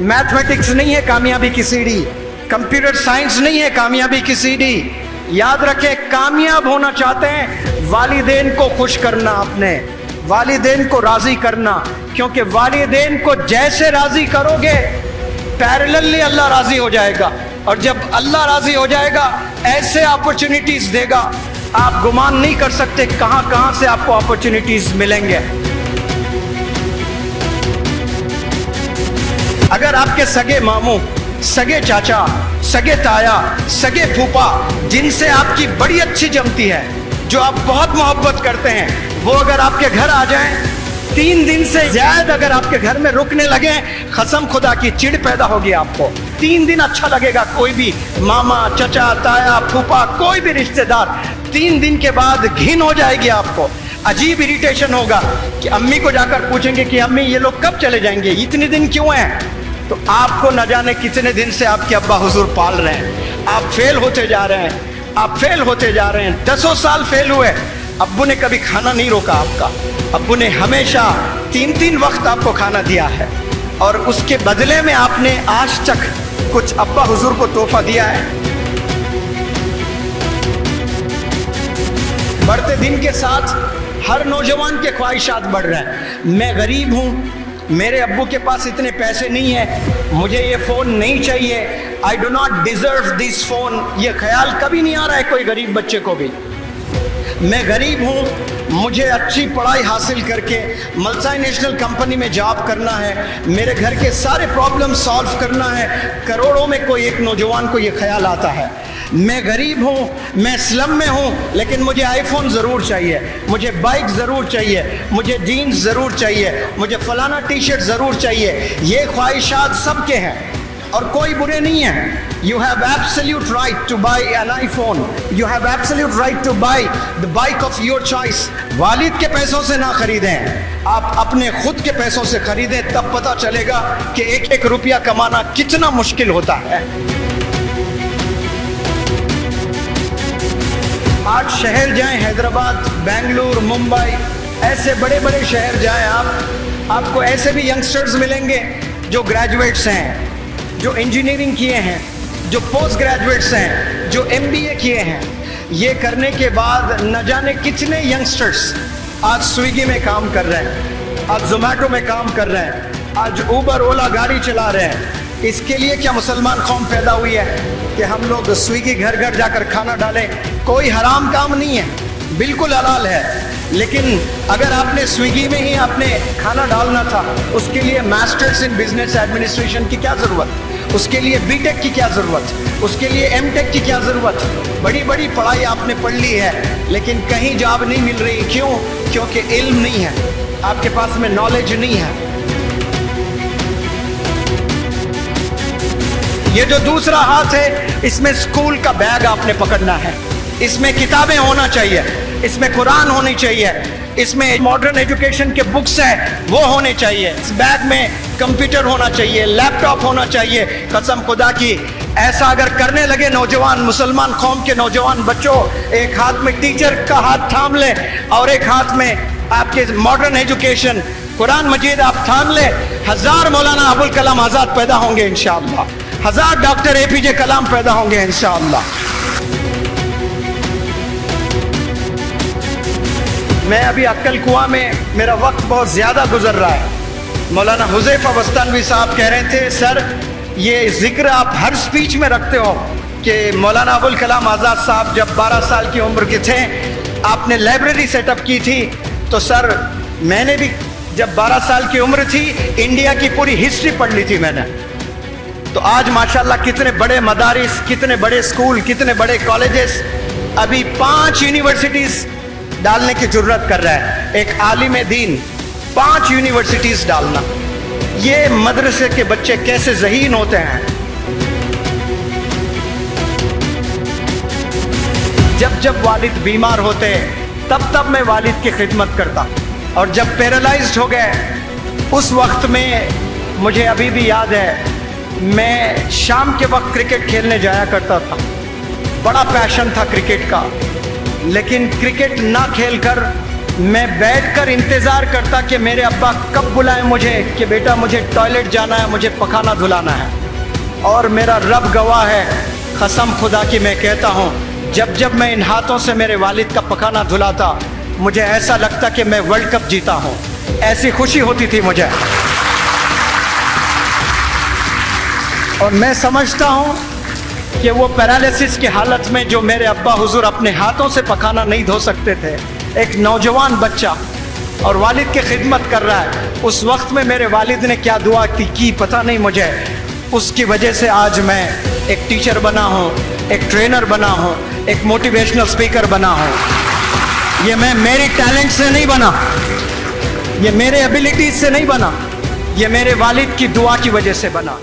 Mathematics نہیں ہے کامیابی کی سیڑھی, کمپیوٹر سائنس نہیں ہے کامیابی کی سیڑھی. یاد رکھیں, کامیاب ہونا چاہتے ہیں والدین کو خوش کرنا, اپنے والدین کو راضی کرنا, کیونکہ والدین کو جیسے راضی کرو گے پیرللی اللہ راضی ہو جائے گا, اور جب اللہ راضی ہو جائے گا ایسے اپرچونٹیز دے گا آپ گمان نہیں کر سکتے کہاں کہاں سے آپ کو اپرچونٹیز ملیں گے. اگر آپ کے سگے ماموں, سگے چاچا, سگے تایا, سگے پھوپا, جن سے آپ کی بڑی اچھی جمتی ہے, جو آپ بہت محبت کرتے ہیں, وہ اگر آپ کے گھر آ جائیں 3 دن سے زیادہ اگر آپ کے گھر میں رکنے لگے, قسم خدا کی چڑ پیدا ہوگی آپ کو. 3 دن اچھا لگے گا, کوئی بھی ماما, چچا, تایا, پھوپا, کوئی بھی رشتہ دار, 3 دن کے بعد گھن ہو جائے گی آپ کو, عجیب اریٹیشن ہوگا کہ امی کو جا کر پوچھیں گے کہ امی یہ لوگ کب چلے جائیں گے, اتنے دن کیوں ہیں؟ تو آپ کو نہ جانے کتنے دن سے آپ کے ابا حضور پال رہے ہیں, آپ فیل ہوتے جا رہے ہیں, آپ فیل ہوتے جا رہے ہیں. 10 سال فیل ہوئے, ابو نے کبھی کھانا نہیں روکا آپ کا, ابو نے ہمیشہ 3 وقت آپ کو کھانا دیا ہے, اور اس کے بدلے میں آپ نے آج تک کچھ ابا حضور کو تحفہ دیا ہے؟ بڑھتے دن کے ساتھ ہر نوجوان کے خواہشات بڑھ رہے ہیں. میں غریب ہوں, میرے ابو کے پاس اتنے پیسے نہیں ہیں, مجھے یہ فون نہیں چاہیے, I do not deserve this phone. یہ خیال کبھی نہیں آ رہا ہے کوئی غریب بچے کو بھی. میں غریب ہوں, مجھے اچھی پڑھائی حاصل کر کے ملٹی نیشنل کمپنی میں جاب کرنا ہے, میرے گھر کے سارے پرابلم سالو کرنا ہے. کروڑوں میں کوئی ایک نوجوان کو یہ خیال آتا ہے. میں غریب ہوں, میں سلم میں ہوں, لیکن مجھے آئی فون ضرور چاہیے, مجھے بائک ضرور چاہیے, مجھے جینز ضرور چاہیے, مجھے فلانا ٹی شرٹ ضرور چاہیے. یہ خواہشات سب کے ہیں اور کوئی برے نہیں ہیں. You have absolute right to buy an iPhone. You have absolute right to buy the bike of your choice. والد کے پیسوں سے نہ خریدیں, آپ اپنے خود کے پیسوں سے خریدیں, تب پتہ چلے گا کہ ایک روپیہ کمانا کتنا مشکل ہوتا ہے. آج شہر جائیں, حیدرآباد, بنگلور, ممبئی, ایسے بڑے بڑے شہر جائیں آپ کو ایسے بھی ینگسٹرز ملیں گے جو گریجویٹس ہیں, جو انجینئرنگ کیے ہیں, جو پوسٹ گریجویٹس ہیں, جو MBA کیے ہیں. یہ کرنے کے بعد نہ جانے کتنے ینگسٹرز آج سویگی میں کام کر رہے ہیں, آج زومیٹو میں کام کر رہے ہیں, آج اوبر اولا گاڑی چلا رہے ہیں. اس کے لیے کیا مسلمان قوم پیدا ہوئی ہے کہ ہم لوگ سویگی گھر گھر جا کر کھانا ڈالیں؟ کوئی حرام کام نہیں ہے, بالکل حلال ہے. لیکن اگر آپ نے سویگی میں ہی آپ نے کھانا ڈالنا تھا, اس کے لیے ماسٹرز ان بزنس ایڈمنسٹریشن کی کیا ضرورت, اس کے لیے بی ٹیک کی کیا ضرورت, اس کے لیے ایم ٹیک کی کیا ضرورت؟ بڑی بڑی پڑھائی آپ نے پڑھ لی ہے لیکن کہیں جاب نہیں مل رہی. کیوں؟ کیونکہ علم نہیں ہے, آپ کے پاس میں نالج نہیں ہے. یہ جو دوسرا ہاتھ ہے, اس میں اسکول کا بیگ آپ نے پکڑنا ہے, اس میں کتابیں ہونا چاہیے, اس میں قرآن ہونی چاہیے, اس میں ماڈرن ایجوکیشن کے بکس ہیں وہ ہونے چاہیے, اس بیگ میں کمپیوٹر ہونا چاہیے, لیپ ٹاپ ہونا چاہیے. قسم خدا کی ایسا اگر کرنے لگے نوجوان, مسلمان قوم کے نوجوان بچوں, ایک ہاتھ میں ٹیچر کا ہاتھ تھام لیں اور ایک ہاتھ میں آپ کے ماڈرن ایجوکیشن قرآن مجید آپ تھام لیں, 1000 مولانا ابوالکلام آزاد پیدا ہوں گے انشاءاللہ, 1000 ڈاکٹر APJ کلام پیدا ہوں گے انشاءاللہ. میں ابھی عقل کنواں میں, میرا وقت بہت زیادہ گزر رہا ہے. مولانا حذیفہ بستانوی صاحب کہہ رہے تھے, سر یہ ذکر آپ ہر سپیچ میں رکھتے ہو کہ مولانا ابوالکلام آزاد صاحب جب 12 سال کی عمر کے تھے آپ نے لائبریری سیٹ اپ کی تھی. تو سر میں نے بھی جب 12 سال کی عمر تھی انڈیا کی پوری ہسٹری پڑھ لی تھی میں نے. تو آج ماشاءاللہ کتنے بڑے مدارس, کتنے بڑے اسکول, کتنے بڑے کالجز, ابھی 5 یونیورسٹیز ڈالنے کی جرت کر رہا ہے. ایک عالم دین 5 یونیورسٹیز ڈالنا, یہ مدرسے کے بچے کیسے ذہین ہوتے ہیں. جب جب والد بیمار ہوتے تب میں والد کی خدمت کرتا, اور جب پیرالائزڈ ہو گئے اس وقت میں مجھے ابھی بھی یاد ہے میں شام کے وقت کرکٹ کھیلنے جایا کرتا تھا. بڑا پیشن تھا کرکٹ کا, لیکن کرکٹ نہ کھیل کر میں بیٹھ کر انتظار کرتا کہ میرے ابا کب بلائیں مجھے کہ بیٹا مجھے ٹوائلٹ جانا ہے, مجھے پخانہ دھلانا ہے. اور میرا رب گواہ ہے, قسم خدا کی میں کہتا ہوں, جب میں ان ہاتھوں سے میرے والد کا پخانہ دھلاتا مجھے ایسا لگتا کہ میں ورلڈ کپ جیتا ہوں, ایسی خوشی ہوتی تھی مجھے. اور میں سمجھتا ہوں کہ وہ پیرالسس کی حالت میں جو میرے ابا حضور اپنے ہاتھوں سے پخانہ نہیں دھو سکتے تھے, ایک نوجوان بچہ اور والد کی خدمت کر رہا ہے, اس وقت میں میرے والد نے کیا دعا کی پتہ نہیں مجھے, اس کی وجہ سے آج میں ایک ٹیچر بنا ہوں, ایک ٹرینر بنا ہوں, ایک موٹیویشنل اسپیکر بنا ہوں. یہ میں میری ٹیلنٹ سے نہیں بنا, یہ میرے ایبیلٹیز سے نہیں بنا, یہ میرے والد کی دعا کی وجہ سے بنا.